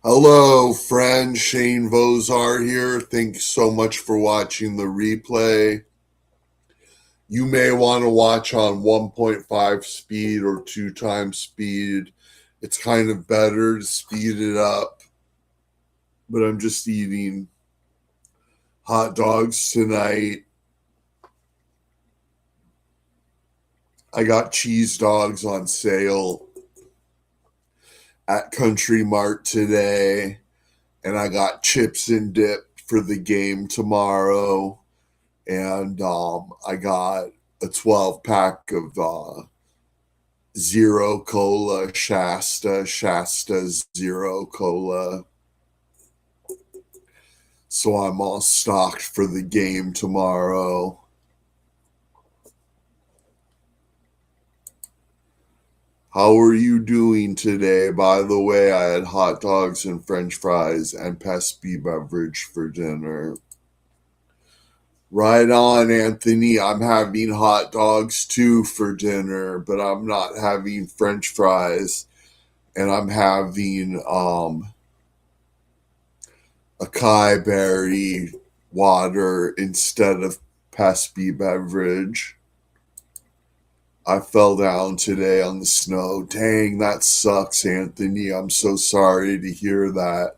Hello, friend. Shane Vozar here. Thanks so much for watching the replay. You may want to watch on 1.5 speed or 2 times speed. It's kind of better to speed it up. But I'm just eating hot dogs tonight. I got cheese dogs on sale at Country Mart today. And I got chips and dip for the game tomorrow. And I got a 12 pack of Zero Cola, Shasta Zero Cola. So I'm all stocked for the game tomorrow. How are you doing today? By the way, I had hot dogs and french fries and pesky beverage for dinner. Right on, Anthony. I'm having hot dogs too for dinner, but I'm not having french fries. And I'm having acai berry water instead of pesky beverage. I fell down today on the snow. Dang, that sucks, Anthony. I'm so sorry to hear that.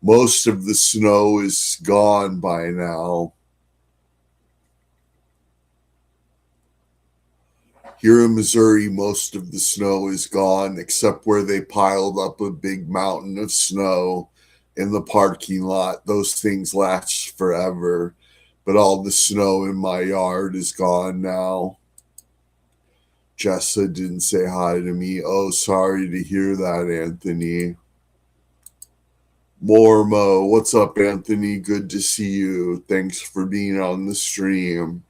Most of the snow is gone by now. Here in Missouri, most of the snow is gone, except where they piled up a big mountain of snow in the parking lot. Those things last forever. But all the snow in my yard is gone now. Jessa didn't say hi to me. Oh, sorry to hear that, Anthony. Mormo, what's up, Anthony? Good to see you. Thanks for being on the stream.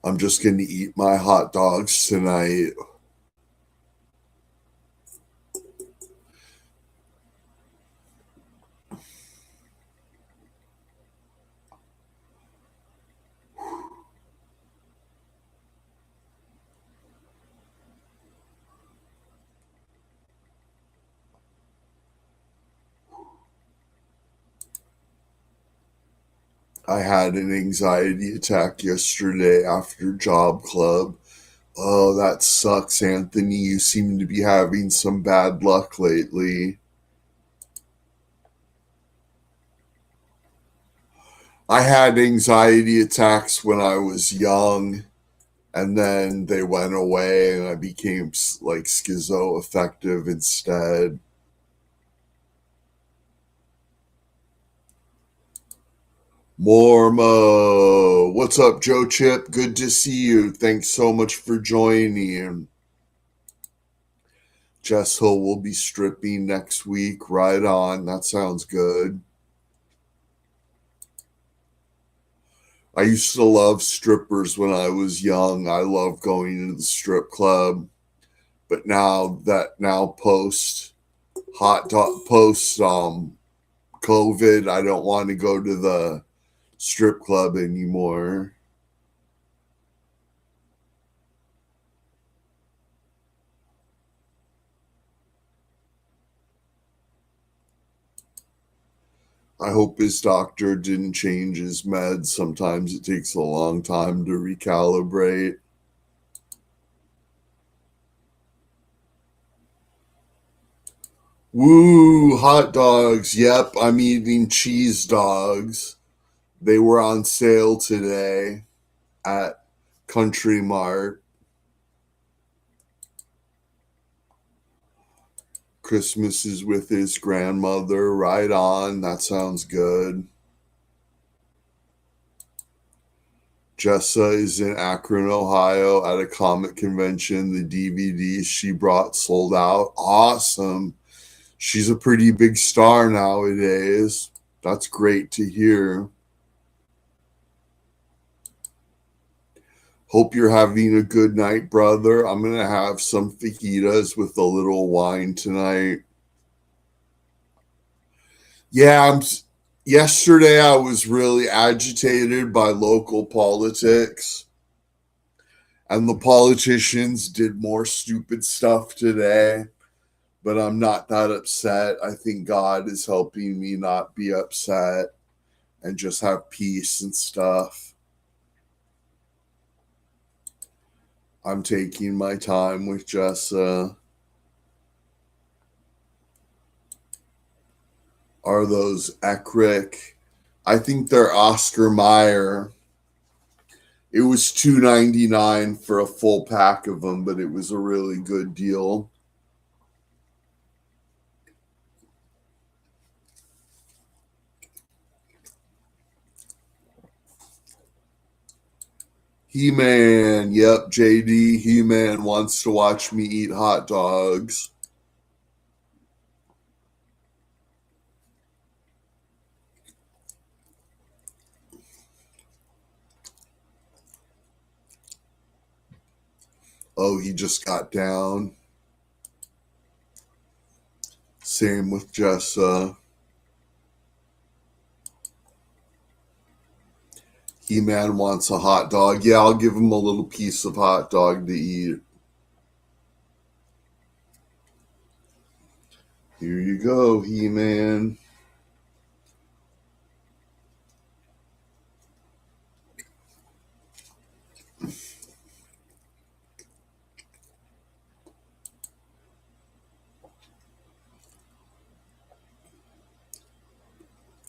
I'm just going to eat my hot dogs tonight. I had an anxiety attack yesterday after job club. Oh, that sucks, Anthony. You seem to be having some bad luck lately. I had anxiety attacks when I was young, and then they went away, and I became like schizoaffective instead. Mormo, what's up, Joe Chip? Good to see you. Thanks so much for joining. Jess Hill will be stripping next week. Right on. That sounds good. I used to love strippers when I was young. I love going to the strip club. But now post COVID, I don't want to go to the strip club anymore. I hope his doctor didn't change his meds. Sometimes it takes a long time to recalibrate. Woo, hot dogs. Yep, I'm eating cheese dogs. They were on sale today at Country Mart. Christmas is with his grandmother. Right on. That sounds good. Jessa is in Akron, Ohio at a comic convention. The DVDs she brought sold out. Awesome. She's a pretty big star nowadays. That's great to hear. Hope you're having a good night, brother. I'm going to have some fajitas with a little wine tonight. Yeah, yesterday I was really agitated by local politics. And the politicians did more stupid stuff today, but I'm not that upset. I think God is helping me not be upset and just have peace and stuff. I'm taking my time with Jessa. Are those Eckrick? I think they're Oscar Mayer. It was $2.99 for a full pack of them, but it was a really good deal. He-Man, yep, JD. He-Man wants to watch me eat hot dogs. Oh, he just got down. Same with Jessa. He-Man wants a hot dog. Yeah, I'll give him a little piece of hot dog to eat. Here you go, He-Man.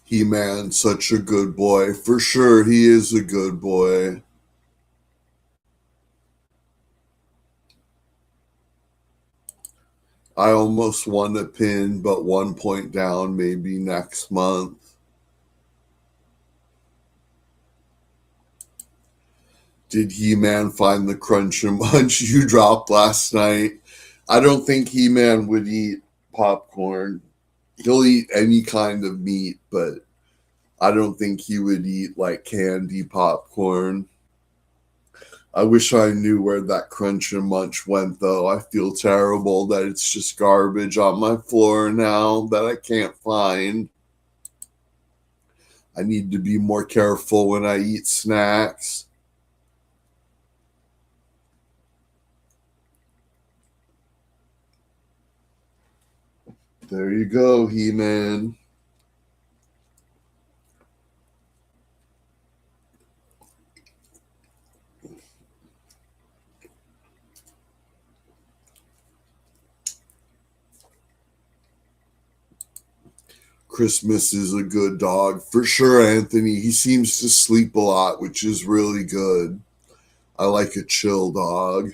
He-Man, such a good boy. For sure, he is a good boy. I almost won a pin, but 1 point down, maybe next month. Did He-Man find the Crunch and Munch you dropped last night? I don't think He-Man would eat popcorn. He'll eat any kind of meat, but I don't think he would eat like candy popcorn. I wish I knew where that Crunch and Munch went, though. I feel terrible that it's just garbage on my floor now that I can't find. I need to be more careful when I eat snacks. There you go, He-Man. Christmas is a good dog. For sure, Anthony. He seems to sleep a lot, which is really good. I like a chill dog.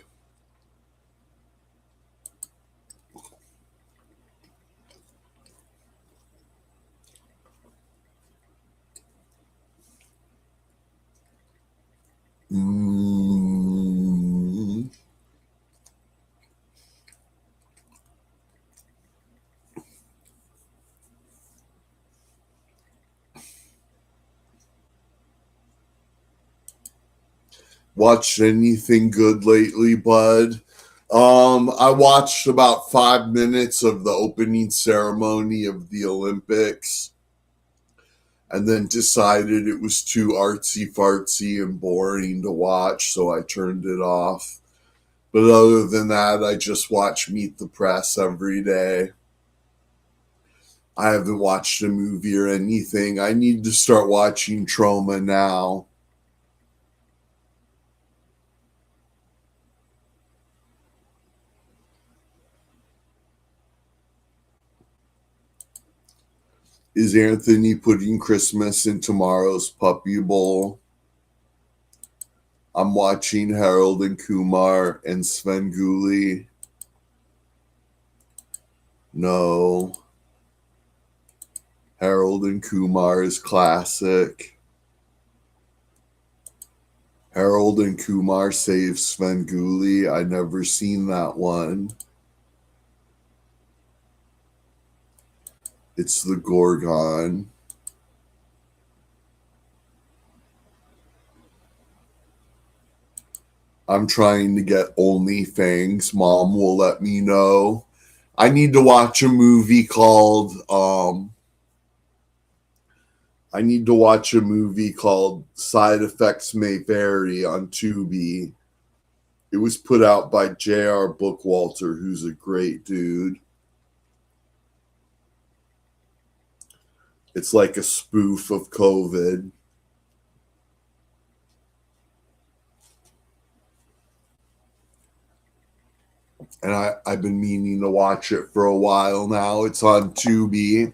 Mm. Watched anything good lately, bud? I watched about 5 minutes of the opening ceremony of the Olympics and then decided it was too artsy fartsy and boring to watch, so I turned it off. But other than that, I just watch Meet the Press every day. I haven't watched a movie or anything. I need to start watching Trauma now. Is Anthony putting Christmas in tomorrow's Puppy Bowl? I'm watching Harold and Kumar and Svengoolie. No. Harold and Kumar is classic. Harold and Kumar save Svengoolie. I never seen that one. It's the Gorgon. I'm trying to get OnlyFans. Mom will let me know. I need to watch a movie called Side Effects May Vary on Tubi. It was put out by J.R. Bookwalter, who's a great dude. It's like a spoof of COVID. And I've been meaning to watch it for a while now. It's on Tubi.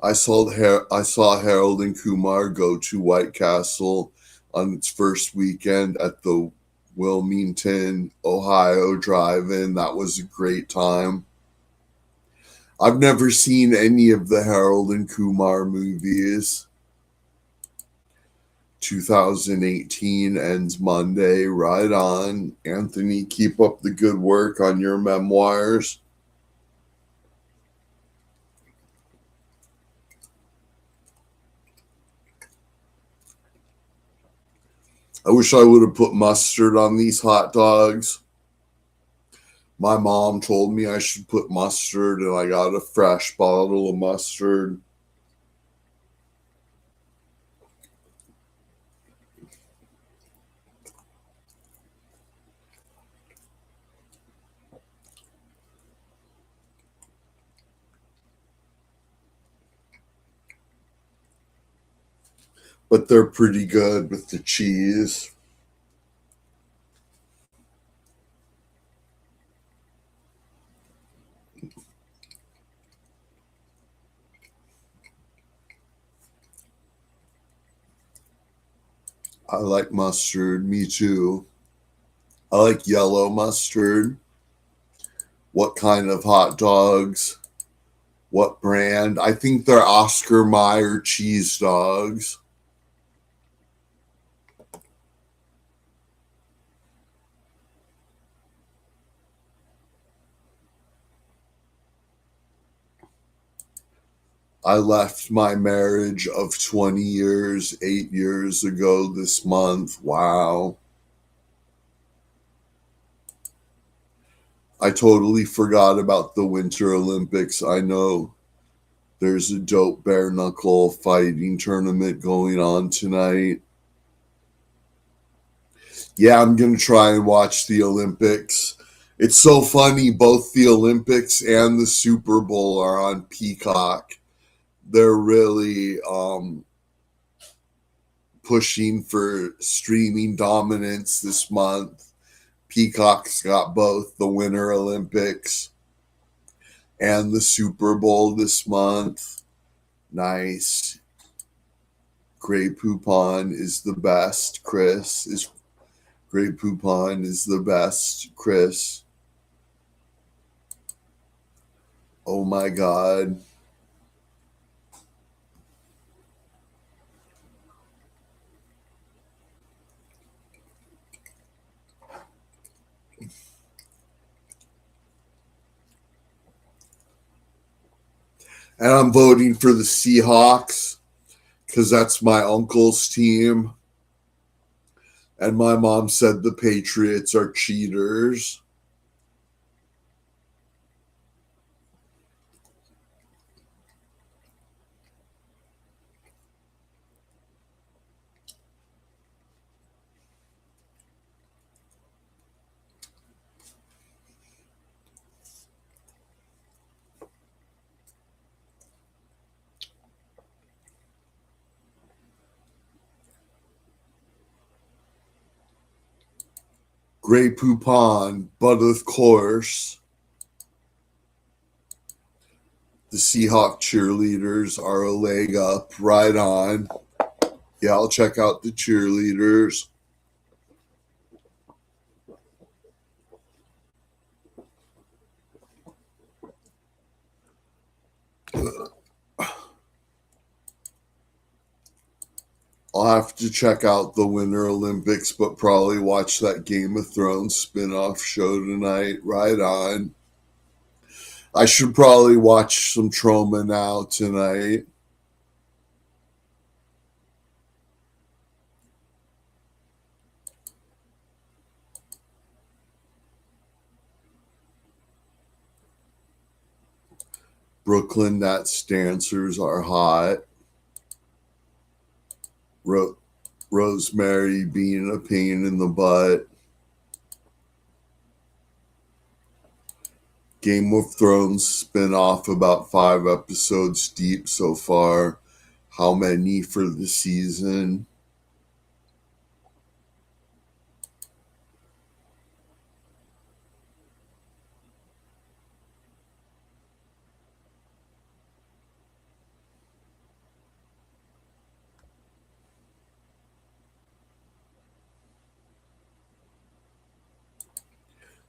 I saw Harold and Kumar go to White Castle on its first weekend at the Wilmington, Ohio drive-in. That was a great time. I've never seen any of the Harold and Kumar movies. 2018 ends Monday. Right on. Anthony, keep up the good work on your memoirs. I wish I would have put mustard on these hot dogs. My mom told me I should put mustard, and I got a fresh bottle of mustard. But they're pretty good with the cheese. I like mustard. Me too. I like yellow mustard. What kind of hot dogs? What brand? I think they're Oscar Mayer cheese dogs. I left my marriage of 20 years, 8 years ago this month. Wow. I totally forgot about the Winter Olympics. I know there's a dope bare knuckle fighting tournament going on tonight. Yeah, I'm going to try and watch the Olympics. It's so funny. Both the Olympics and the Super Bowl are on Peacock. They're really pushing for streaming dominance this month. Peacock's got both the Winter Olympics and the Super Bowl this month. Nice. Grey Poupon is the best. Grey Poupon is the best, Chris. Oh my God. And I'm voting for the Seahawks because that's my uncle's team. And my mom said the Patriots are cheaters. Grey Poupon, but of course, the Seahawk cheerleaders are a leg up. Right on. Yeah, I'll check out the cheerleaders. I'll have to check out the Winter Olympics, but probably watch that Game of Thrones spin-off show tonight. Right on. I should probably watch some Trauma Now tonight. Brooklyn Nets dancers are hot. Rosemary being a pain in the butt. Game of Thrones spin-off about 5 episodes deep so far. How many for the season?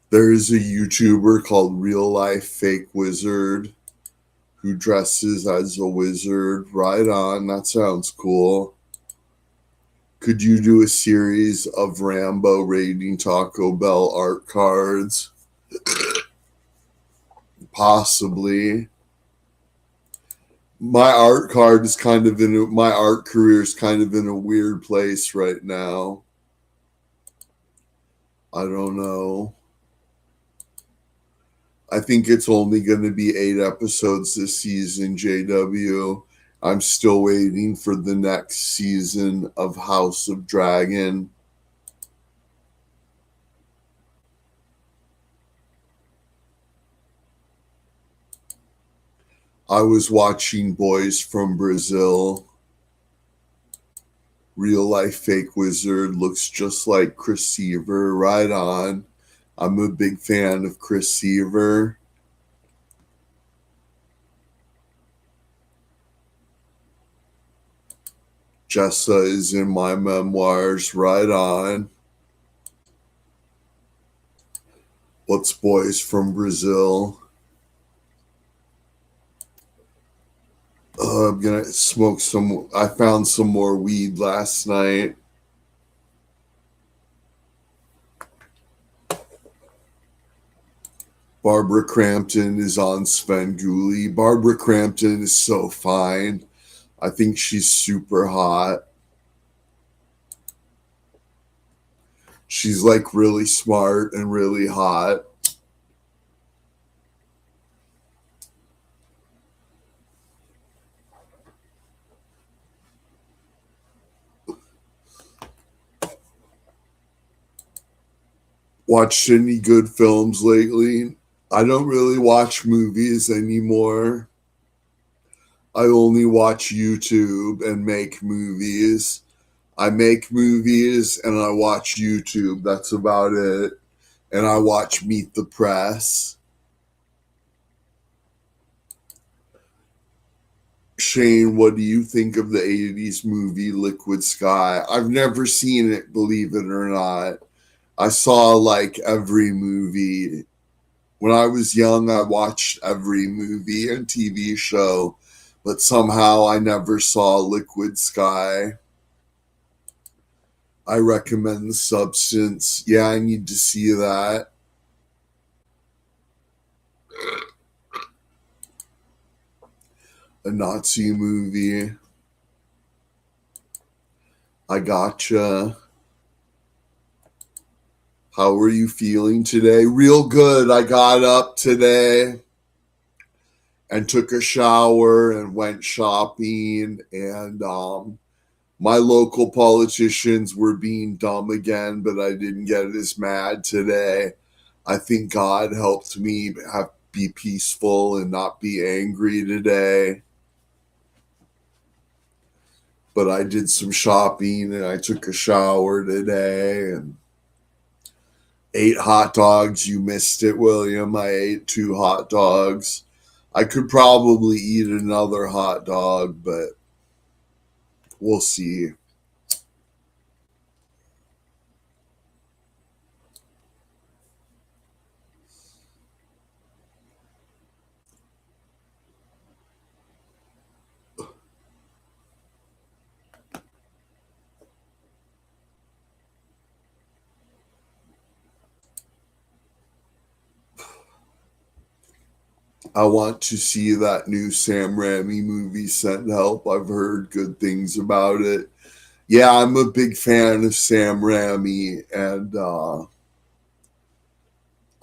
There is a YouTuber called Real Life Fake Wizard who dresses as a wizard. Right on, that sounds cool. Could you do a series of Rambo raiding Taco Bell art cards? Possibly. My art career is kind of in a weird place right now. I don't know. I think it's only going to be 8 episodes this season, JW. I'm still waiting for the next season of House of Dragon. I was watching Boys from Brazil. Real Life Fake Wizard looks just like Chris Seaver. Right on. I'm a big fan of Chris Seaver. Jessa is in my memoirs. Right on. What's Boys from Brazil? I'm gonna smoke some. I found some more weed last night. Barbara Crampton is on Svengoolie. Barbara Crampton is so fine. I think she's super hot. She's like really smart and really hot. Watched any good films lately? I don't really watch movies anymore. I only watch YouTube and make movies. I make movies and I watch YouTube. That's about it. And I watch Meet the Press. Shane, what do you think of the 80s movie Liquid Sky? I've never seen it, believe it or not. I saw like every movie. When I was young, I watched every movie and TV show, but somehow I never saw Liquid Sky. I recommend The Substance. Yeah, I need to see that. A Nazi movie. I gotcha. How are you feeling today? Real good. I got up today and took a shower and went shopping, and my local politicians were being dumb again, but I didn't get as mad today. I think God helped me be peaceful and not be angry today. But I did some shopping and I took a shower today and ate hot dogs. You missed it, William. I ate 2 hot dogs. I could probably eat another hot dog, but we'll see. I want to see that new Sam Raimi movie, Send Help. I've heard good things about it. Yeah, I'm a big fan of Sam Raimi, and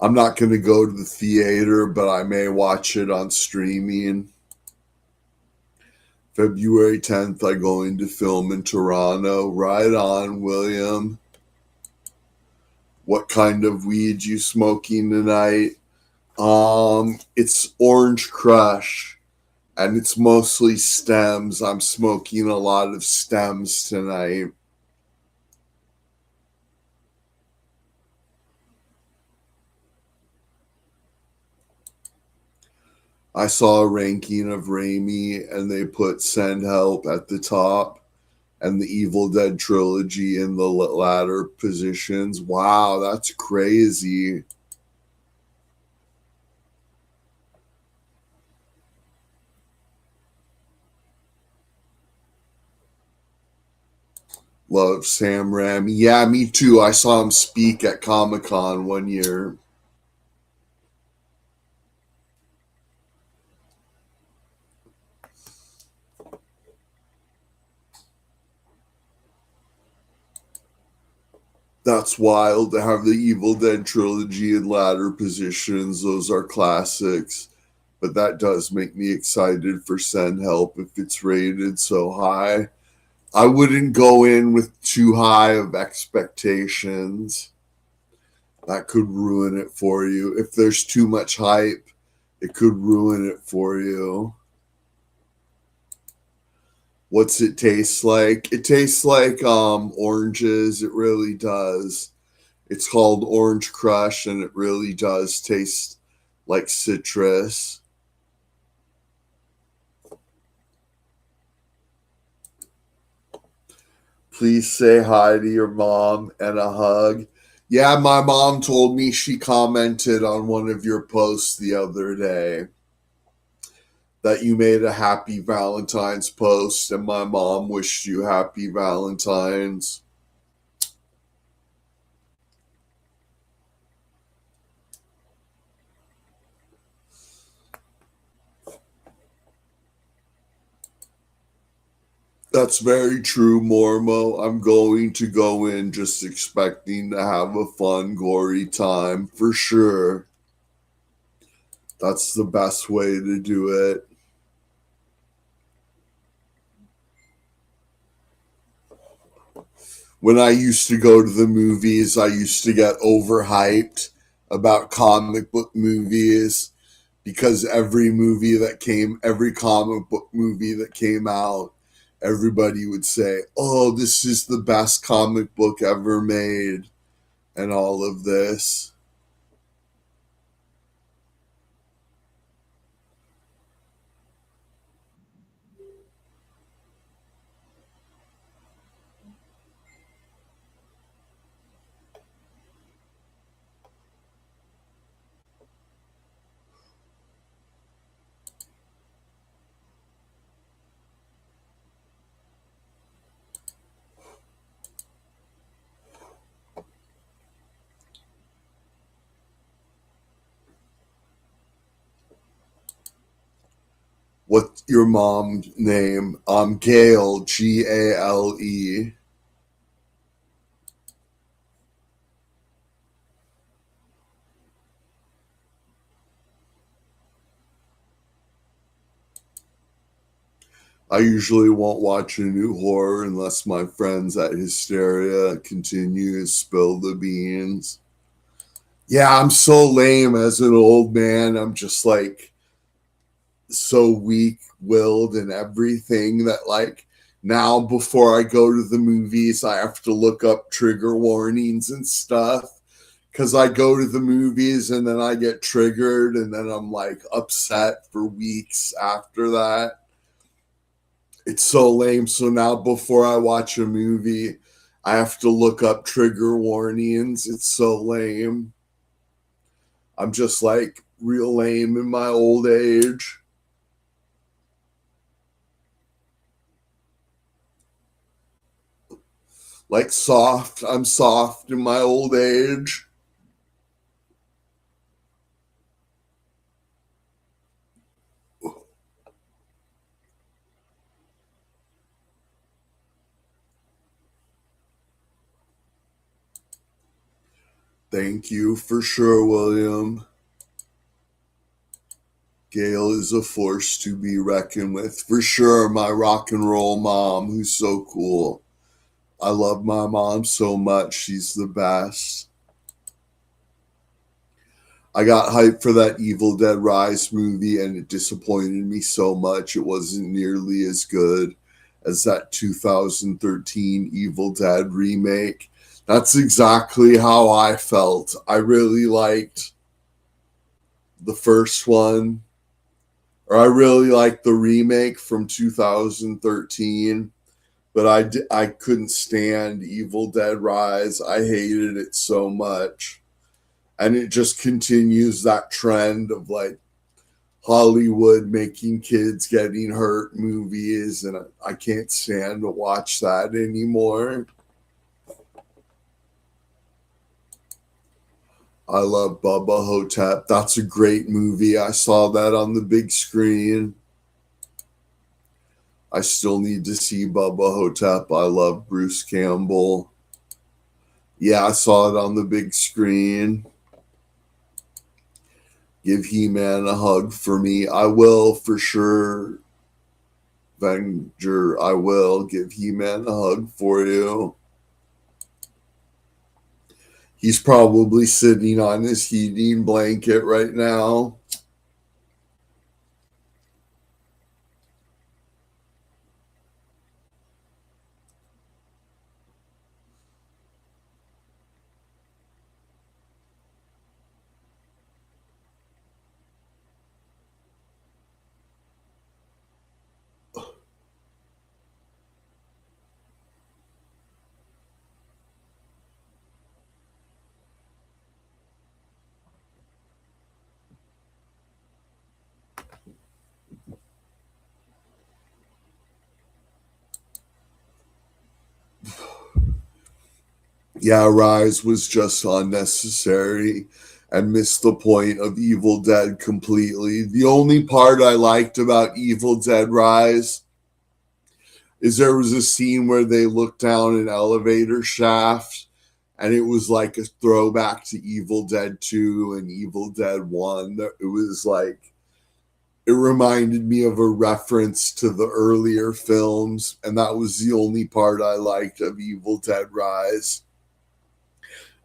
I'm not going to go to the theater, but I may watch it on streaming. February 10th, I going to film in Toronto. Right on, William. What kind of weed you smoking tonight? It's Orange Crush, and it's mostly stems. I'm smoking a lot of stems tonight. I saw a ranking of Raimi, and they put Send Help at the top and the Evil Dead trilogy in the latter positions. Wow, that's crazy. Love Sam Raimi. Yeah, me too. I saw him speak at Comic Con one year. That's wild to have the Evil Dead trilogy in ladder positions. Those are classics. But that does make me excited for Send Help if it's rated so high. I wouldn't go in with too high of expectations. That could ruin it for you. If there's too much hype, it could ruin it for you. What's it taste like? It tastes like oranges. It really does. It's called Orange Crush, and it really does taste like citrus. Please say hi to your mom and a hug. Yeah, my mom told me she commented on one of your posts the other day that you made a happy Valentine's post, and my mom wished you happy Valentine's. That's very true, Mormo. I'm going to go in just expecting to have a fun, gory time for sure. That's the best way to do it. When I used to go to the movies, I used to get overhyped about comic book movies because every comic book movie that came out, everybody would say, "Oh, this is the best comic book ever made," and all of this. What's your mom's name? Gail, Gale. I usually won't watch a new horror unless my friends at Hysteria continue to spill the beans. Yeah, I'm so lame as an old man. I'm just like so weak willed and everything that, like, now before I go to the movies, I have to look up trigger warnings and stuff because I go to the movies and then I get triggered and then I'm like upset for weeks after that. It's so lame. So now before I watch a movie, I have to look up trigger warnings. It's so lame. I'm just like real lame in my old age. Like soft. I'm soft in my old age. Thank you for sure, William. Gail is a force to be reckoned with. For sure, my rock and roll mom, who's so cool. I love my mom so much. She's the best. I got hyped for that Evil Dead Rise movie and it disappointed me so much. It wasn't nearly as good as that 2013 Evil Dead remake. That's exactly how I felt. I really liked the first one, or I really liked the remake from 2013, but I couldn't stand Evil Dead Rise. I hated it so much. And it just continues that trend of like Hollywood making kids getting hurt movies, and I can't stand to watch that anymore. I love Bubba Hotep. That's a great movie. I saw that on the big screen. I still need to see Bubba Hotep. I love Bruce Campbell. Yeah, I saw it on the big screen. Give He-Man a hug for me. I will for sure. Venger, I will give He-Man a hug for you. He's probably sitting on his heating blanket right now. Yeah, Rise was just unnecessary and missed the point of Evil Dead completely. The only part I liked about Evil Dead Rise is there was a scene where they looked down an elevator shaft and it was like a throwback to Evil Dead 2 and Evil Dead 1. It was like it reminded me of a reference to the earlier films, and that was the only part I liked of Evil Dead Rise.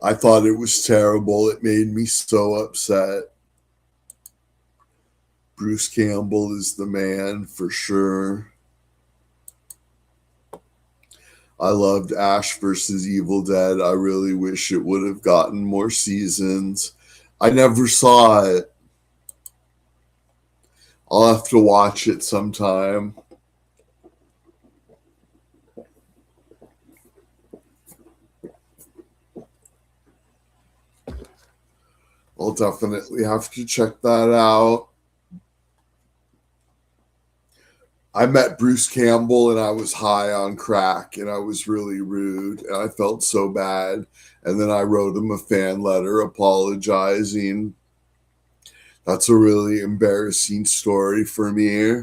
I thought it was terrible. It made me so upset. Bruce Campbell is the man for sure. I loved Ash versus Evil Dead. I really wish it would have gotten more seasons. I never saw it. I'll have to watch it sometime. I'll definitely have to check that out. I met Bruce Campbell and I was high on crack and I was really rude and I felt so bad. And then I wrote him a fan letter apologizing. That's a really embarrassing story for me.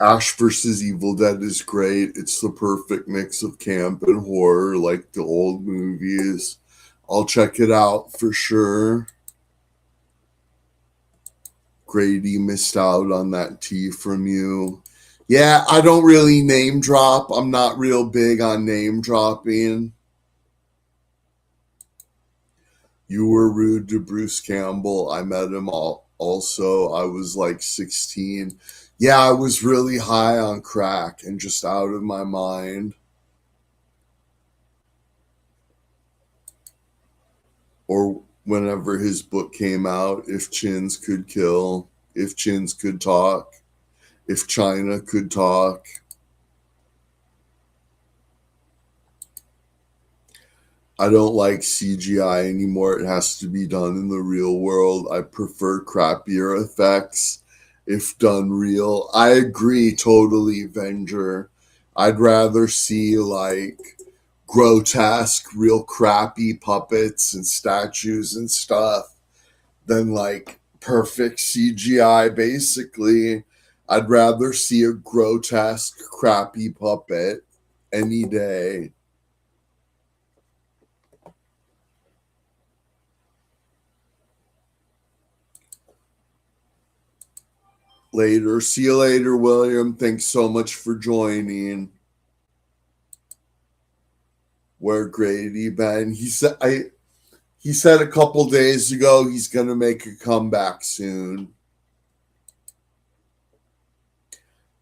Ash versus Evil Dead is great. It's the perfect mix of camp and horror, like the old movies. I'll check it out for sure. Grady missed out on that tea from you. Yeah, I don't really name drop. I'm not real big on name dropping. You were rude to Bruce Campbell. I met him also. I was like 16. Yeah, I was really high on crack and just out of my mind. or whenever his book came out, If Chins Could Kill, If Chins Could Talk, If China Could Talk. I don't like CGI anymore. It has to be done in the real world. I prefer crappier effects if done real. I agree totally, Venger. I'd rather see like grotesque, real crappy puppets and statues and stuff than like perfect CGI, basically. I'd rather see a grotesque, crappy puppet any day. Later. See you later, William. Thanks so much for joining. Where Grady been? He said a couple days ago he's gonna make a comeback soon.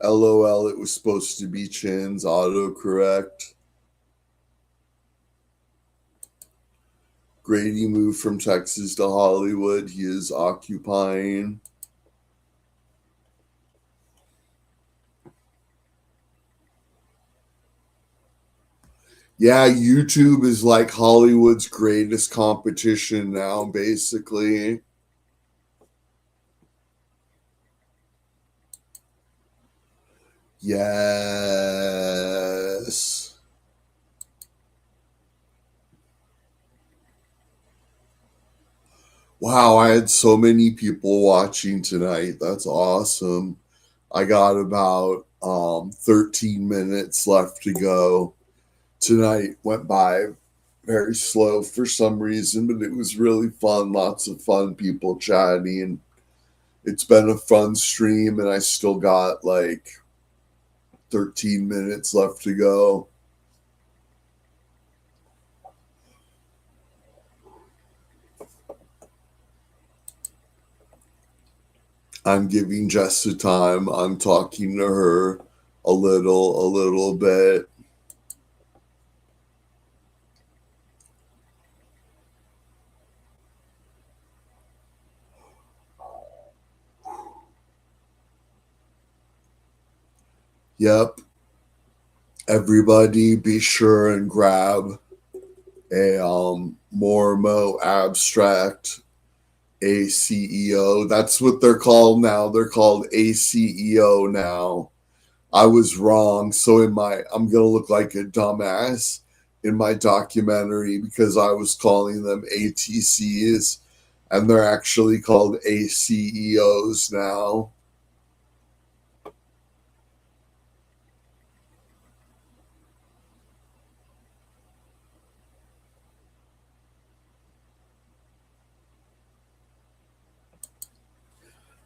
LOL, it was supposed to be Chin's autocorrect. Grady moved from Texas to Hollywood. He is occupying. Yeah, YouTube is like Hollywood's greatest competition now, basically. Yes. Wow, I had so many people watching tonight. That's awesome. I got about 13 minutes left to go. Tonight went by very slow for some reason, but it was really fun. Lots of fun people chatting. It's been a fun stream, and I still got like 13 minutes left to go. I'm giving Jess the time. I'm talking to her a little bit. Yep. Everybody be sure and grab a Mormo abstract ACEO. That's what they're called now. They're called ACEO now. I was wrong. So I'm gonna look like a dumbass in my documentary because I was calling them ATCs and they're actually called ACEOs now.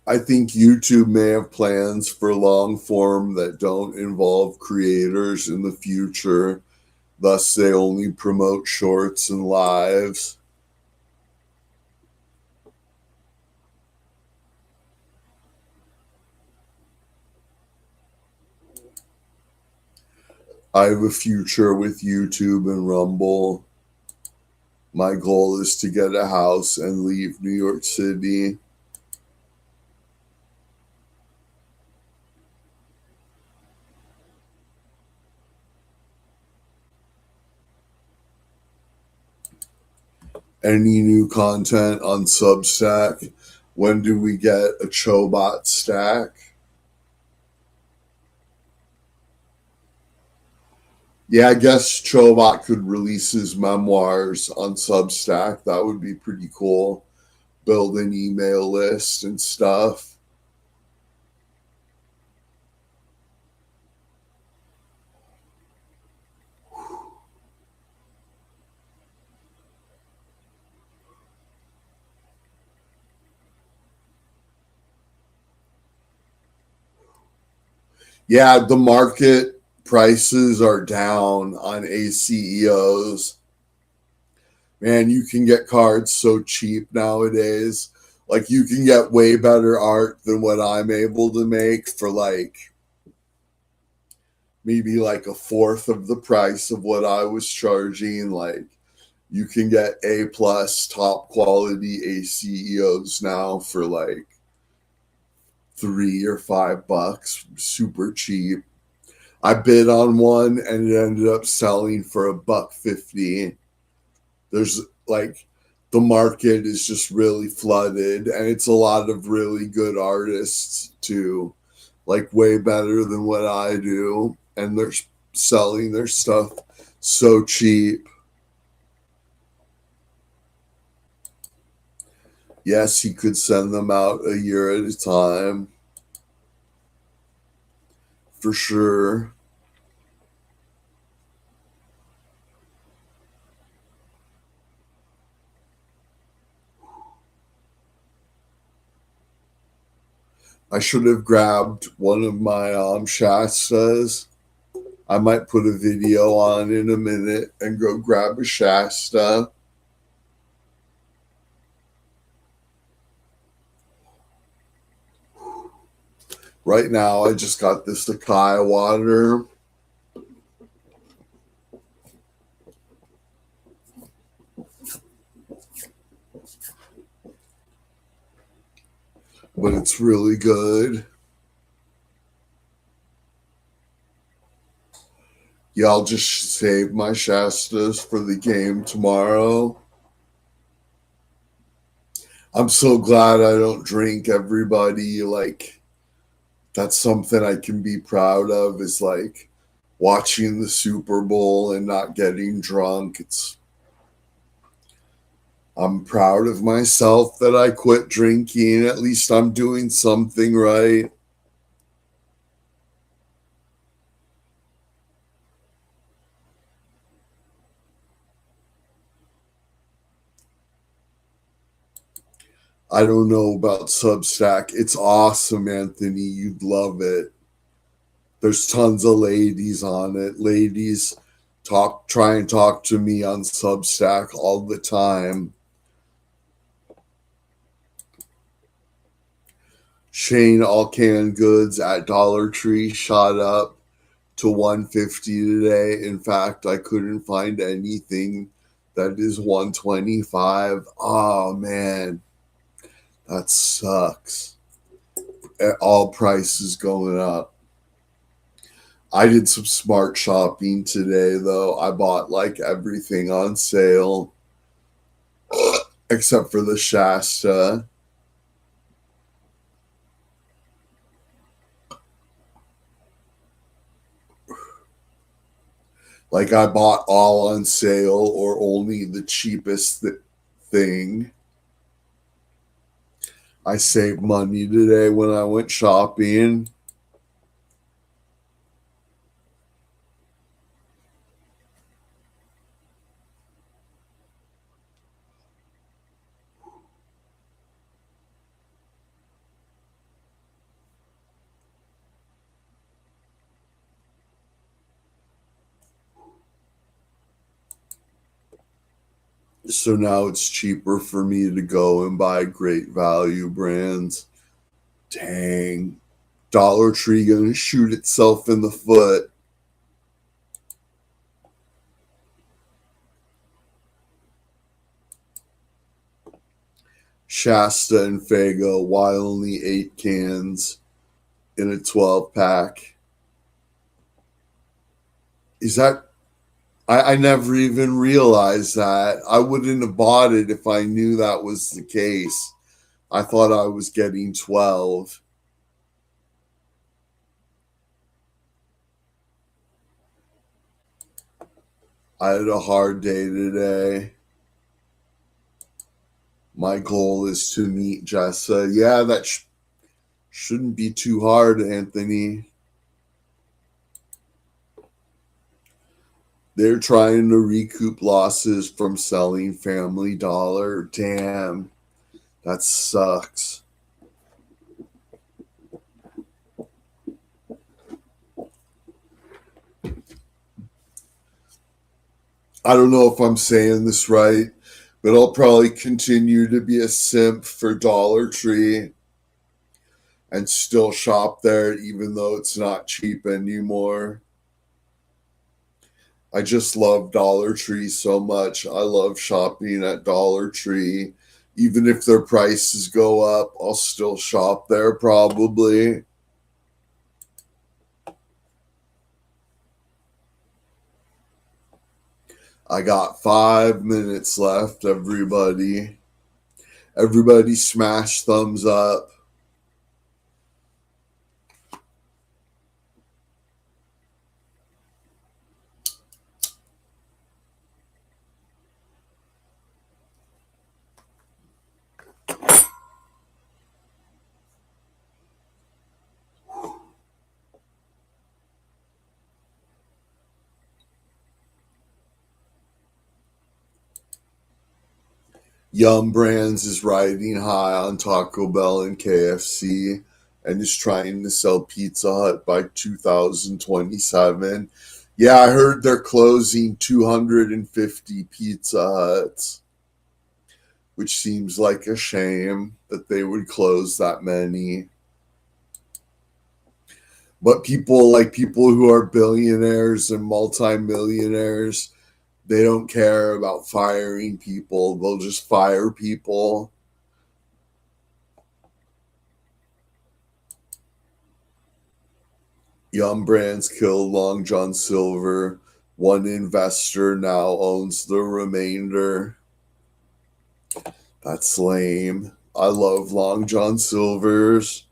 I think YouTube may have plans for long form that don't involve creators in the future. Thus, they only promote shorts and lives. I have a future with YouTube and Rumble. My goal is to get a house and leave New York City. Any new content on Substack? When do we get a Chobot stack? Yeah, I guess Chobot could release his memoirs on Substack. That would be pretty cool. Build an email list and stuff. Yeah, the market prices are down on ACEOs. Man, you can get cards so cheap nowadays. Like you can get way better art than what I'm able to make for like maybe like a fourth of the price of what I was charging. Like You can get A plus top quality ACEOs now for like $3 or $5, super cheap. I bid on one and it ended up selling for $1.50. There's like the market is just really flooded, and it's a lot of really good artists too, like way better than what I do, and they're selling their stuff so cheap. Yes, he could send them out a year at a time for sure. I should have grabbed one of my Shastas. I might put a video on in a minute and go grab a Shasta. Right now, I just got this Akai water. But it's really good. Yeah, I'll just save my Shastas for the game tomorrow. I'm so glad I don't drink, everybody. Like, that's something I can be proud of, is like watching the Super Bowl and not getting drunk. I'm proud of myself that I quit drinking. At least I'm doing something right. I don't know about Substack. It's awesome, Anthony. You'd love it. There's tons of ladies on it. Ladies try and talk to me on Substack all the time. Shane, all canned goods at Dollar Tree shot up to 150 today. In fact, I couldn't find anything that is 125. Oh man, that sucks. All prices going up. I did some smart shopping today though. I bought like everything on sale except for the Shasta. Like I bought all on sale or only the cheapest thing. I saved money today when I went shopping. So now it's cheaper for me to go and buy great value brands. Dang. Dollar Tree gonna shoot itself in the foot. Shasta and Fago, why only 8 cans in a 12 pack? Is that I never even realized that. I wouldn't have bought it if I knew that was the case. I thought I was getting 12. I had a hard day today. My goal is to meet Jessa. Yeah, that shouldn't be too hard, Anthony. They're trying to recoup losses from selling Family Dollar. Damn, that sucks. I don't know if I'm saying this right, but I'll probably continue to be a simp for Dollar Tree and still shop there even though it's not cheap anymore. I just love Dollar Tree so much. I love shopping at Dollar Tree. Even if their prices go up, I'll still shop there probably. I got 5 minutes left, everybody. Everybody smash thumbs up. Yum Brands is riding high on Taco Bell and KFC and is trying to sell Pizza Hut by 2027. Yeah, I heard they're closing 250 Pizza Huts, which seems like a shame that they would close that many. But people who are billionaires and multimillionaires, they don't care about firing people. They'll just fire people. Yum Brands killed Long John Silver. One investor now owns the remainder. That's lame. I love Long John Silver's.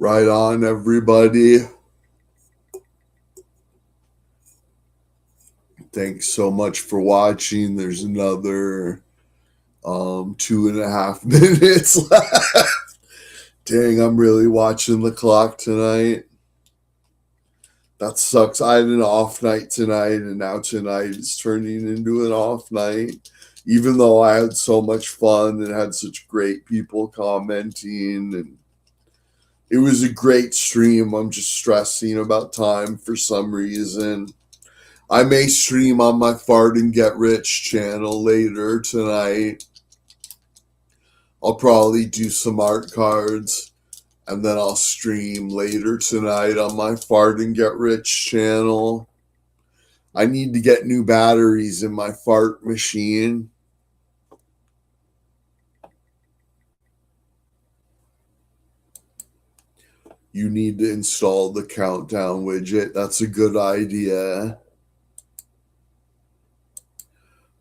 Right on, everybody. Thanks so much for watching. There's another 2.5 minutes left. Dang, I'm really watching the clock tonight. That sucks. I had an off night tonight, and now tonight is turning into an off night. Even though I had so much fun and had such great people commenting, and it was a great stream. I'm just stressing about time for some reason. I may stream on my Fart and Get Rich channel later tonight. I'll probably do some art cards, and then I'll stream later tonight on my Fart and Get Rich channel. I need to get new batteries in my fart machine. You need to install the countdown widget. That's a good idea.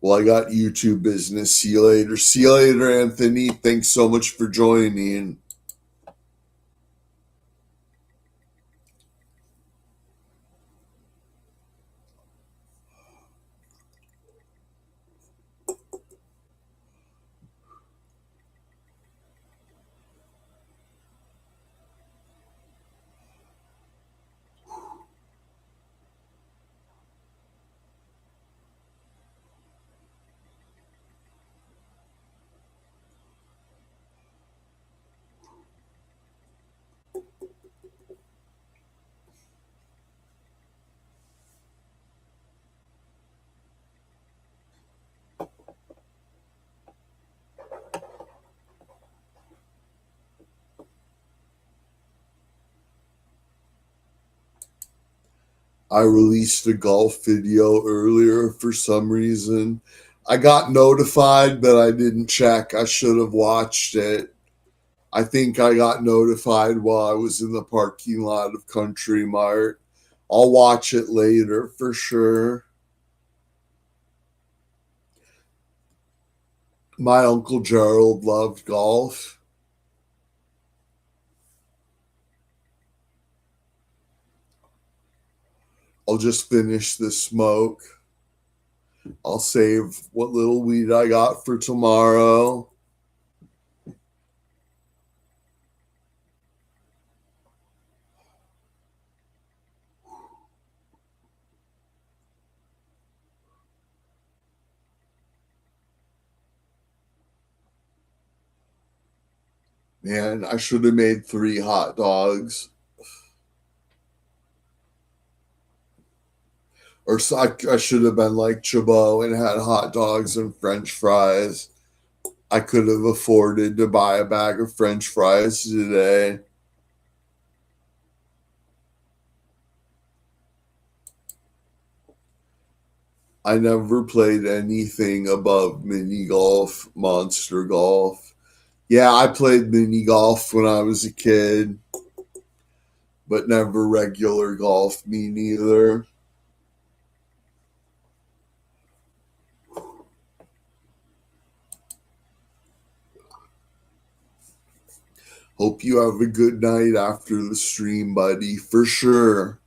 Well, I got YouTube business. See you later. See you later, Anthony. Thanks so much for joining. I released a golf video earlier for some reason. I got notified, but I didn't check. I should have watched it. I think I got notified while I was in the parking lot of Country Mart. I'll watch it later for sure. My Uncle Gerald loved golf. I'll just finish this smoke. I'll save what little weed I got for tomorrow. Man, I should have made 3 hot dogs. Or so I should have been like Chabot and had hot dogs and French fries. I could have afforded to buy a bag of French fries today. I never played anything above mini golf, monster golf. Yeah, I played mini golf when I was a kid, but never regular golf, me neither. Hope you have a good night after the stream, buddy, for sure.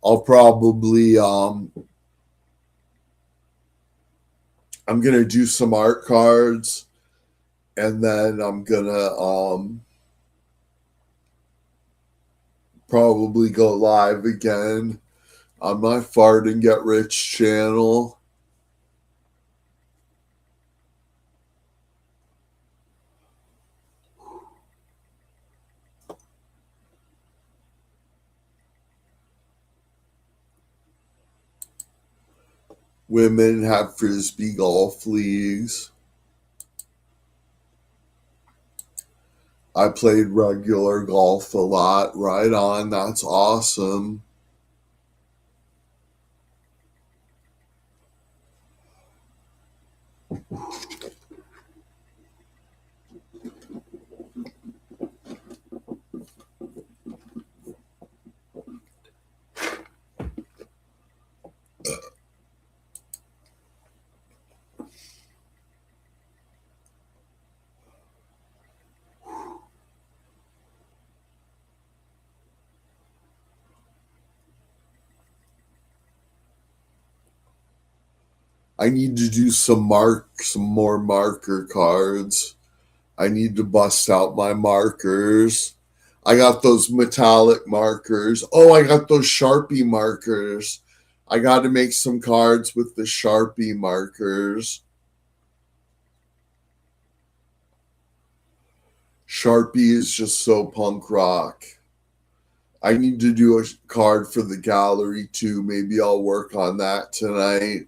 I'll probably I'm gonna do some art cards, and then I'm gonna probably go live again on my Fart and Get Rich channel. Women have frisbee golf leagues. I played regular golf a lot. Right on. That's awesome. I need to do some more marker cards. I need to bust out my markers. I got those metallic markers. Oh, I got those Sharpie markers. I got to make some cards with the Sharpie markers. Sharpie is just so punk rock. I need to do a card for the gallery too. Maybe I'll work on that tonight.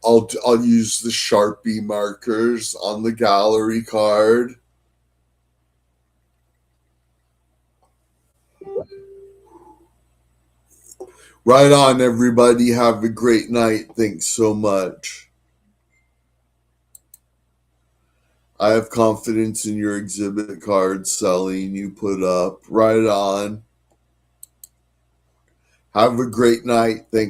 I'll use the Sharpie markers on the gallery card. Right on, everybody. Have a great night. Thanks so much. I have confidence in your exhibit cards, Celine, you put up. Right on. Have a great night. Thanks.